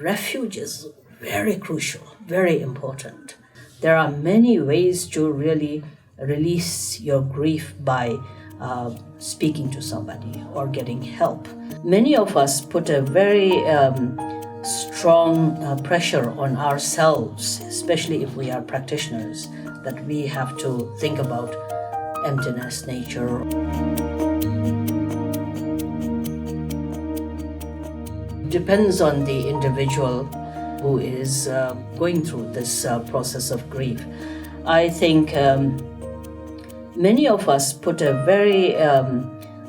refuge is very crucial, very important. There are many ways to really release your grief by speaking to somebody or getting help. Many of us put a very strong pressure on ourselves, especially if we are practitioners, that we have to think about emptiness, nature. Depends on the individual who is going through this process of grief. I think many of us put a very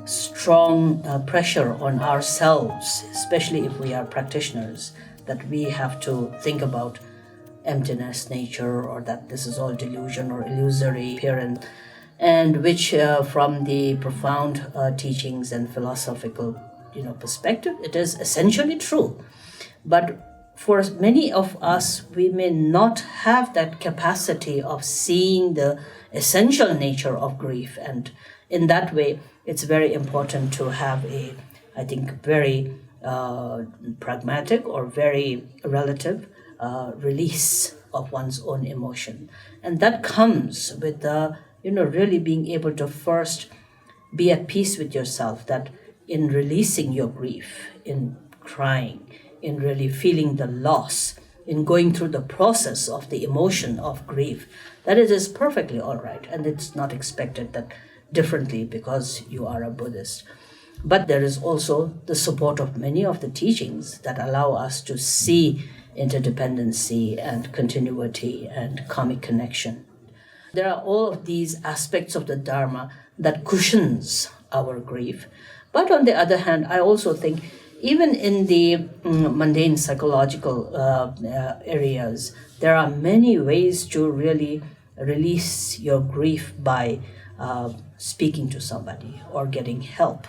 strong pressure on ourselves, especially if we are practitioners, that we have to think about emptiness, nature, or that this is all delusion or illusory appearance, and which from the profound teachings and philosophical perspective, it is essentially true. But for many of us, we may not have that capacity of seeing the essential nature of grief. And in that way, it's very important to have a, I think, very pragmatic or very relative release of one's own emotion. And that comes with, really being able to first be at peace with yourself, that in releasing your grief, in crying, in really feeling the loss, in going through the process of the emotion of grief, that it is perfectly all right. And it's not expected that differently because you are a Buddhist. But there is also the support of many of the teachings that allow us to see interdependency and continuity and karmic connection. There are all of these aspects of the Dharma that cushions our grief. But on the other hand, I also think even in the mundane psychological areas, there are many ways to really release your grief by speaking to somebody or getting help.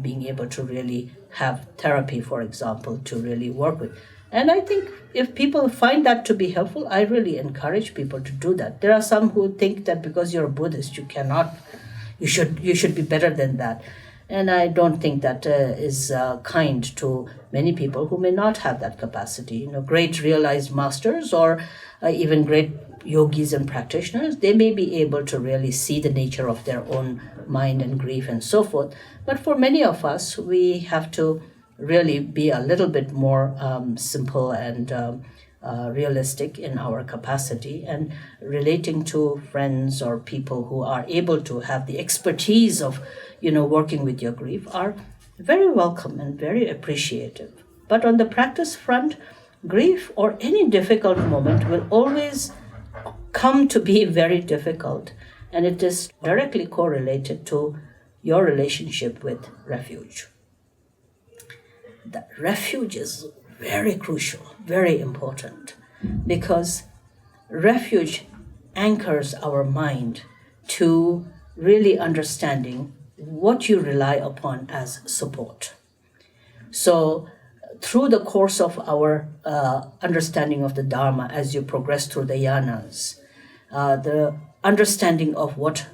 Being able to really have therapy, for example, to really work with. And I think if people find that to be helpful, I really encourage people to do that. There are some who think that because you're a Buddhist, you should be better than that. And I don't think that is kind to many people who may not have that capacity. Great realized masters or even great yogis and practitioners, they may be able to really see the nature of their own mind and grief and so forth. But for many of us, we have to really be a little bit more simple and realistic in our capacity, and relating to friends or people who are able to have the expertise of working with your grief are very welcome and very appreciative. But on the practice front, grief or any difficult moment will always come to be very difficult, and it is directly correlated to your relationship with refuge. The refuge is very crucial, very important, because refuge anchors our mind to really understanding what you rely upon as support. So through the course of our understanding of the Dharma, as you progress through the yanas, the understanding of what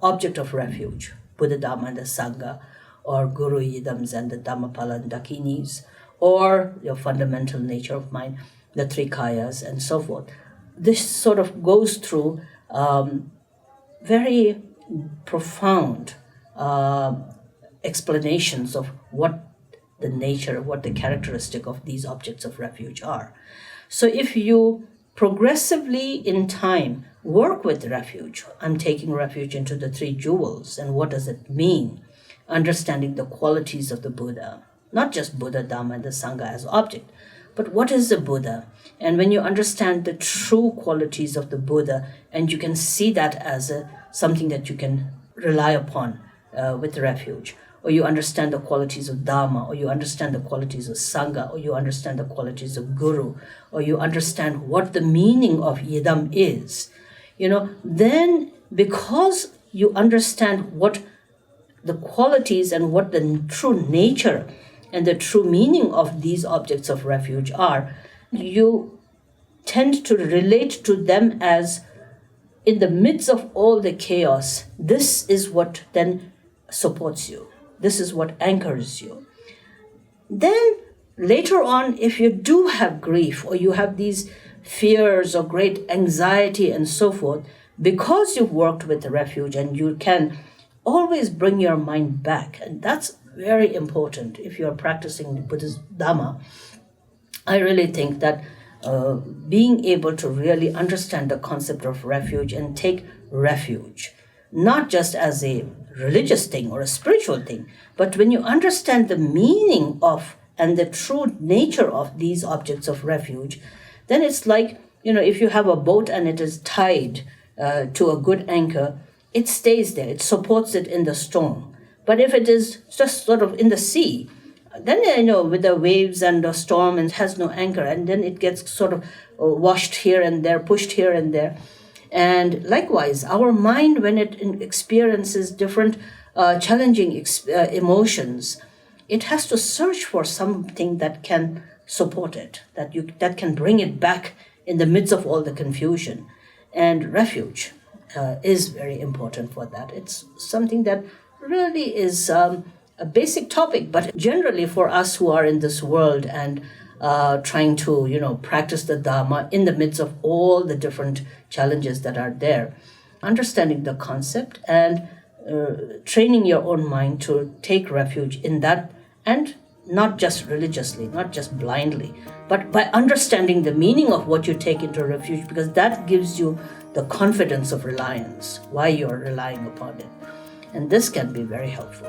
object of refuge, Buddha, Dharma, and the Sangha, or Guru Yidams and the Dhammapala and Dakinis, or your fundamental nature of mind, the three kayas, and so forth. This sort of goes through very profound explanations of what the nature, what the characteristic of these objects of refuge are. So if you progressively in time work with refuge, I'm taking refuge into the three jewels, and what does it mean? Understanding the qualities of the Buddha, not just Buddha, Dharma, and the Sangha as object, but what is the Buddha? And when you understand the true qualities of the Buddha, and you can see that as something that you can rely upon with refuge, or you understand the qualities of Dharma, or you understand the qualities of Sangha, or you understand the qualities of Guru, or you understand what the meaning of Yidam is, then because you understand what the qualities and what the true nature and the true meaning of these objects of refuge are, you tend to relate to them as, in the midst of all the chaos, this is what then supports you. This is what anchors you. Then later on, if you do have grief or you have these fears or great anxiety and so forth, because you've worked with the refuge and you can always bring your mind back. And that's very important if you're practicing the Buddhist Dharma. I really think that being able to really understand the concept of refuge and take refuge, not just as a religious thing or a spiritual thing, but when you understand the meaning of and the true nature of these objects of refuge, then it's like, if you have a boat and it is tied to a good anchor, it stays there, it supports it in the storm. But if it is just sort of in the sea, then, with the waves and the storm, and it has no anchor, and then it gets sort of washed here and there, pushed here and there. And likewise, our mind, when it experiences different challenging emotions, it has to search for something that can support it, that can bring it back in the midst of all the confusion. And refuge is very important for that. It's something that really is a basic topic, but generally for us who are in this world and trying to, practice the Dharma in the midst of all the different challenges that are there, understanding the concept and training your own mind to take refuge in that, and not just religiously, not just blindly, but by understanding the meaning of what you take into refuge, because that gives you the confidence of reliance, why you're relying upon it. And this can be very helpful.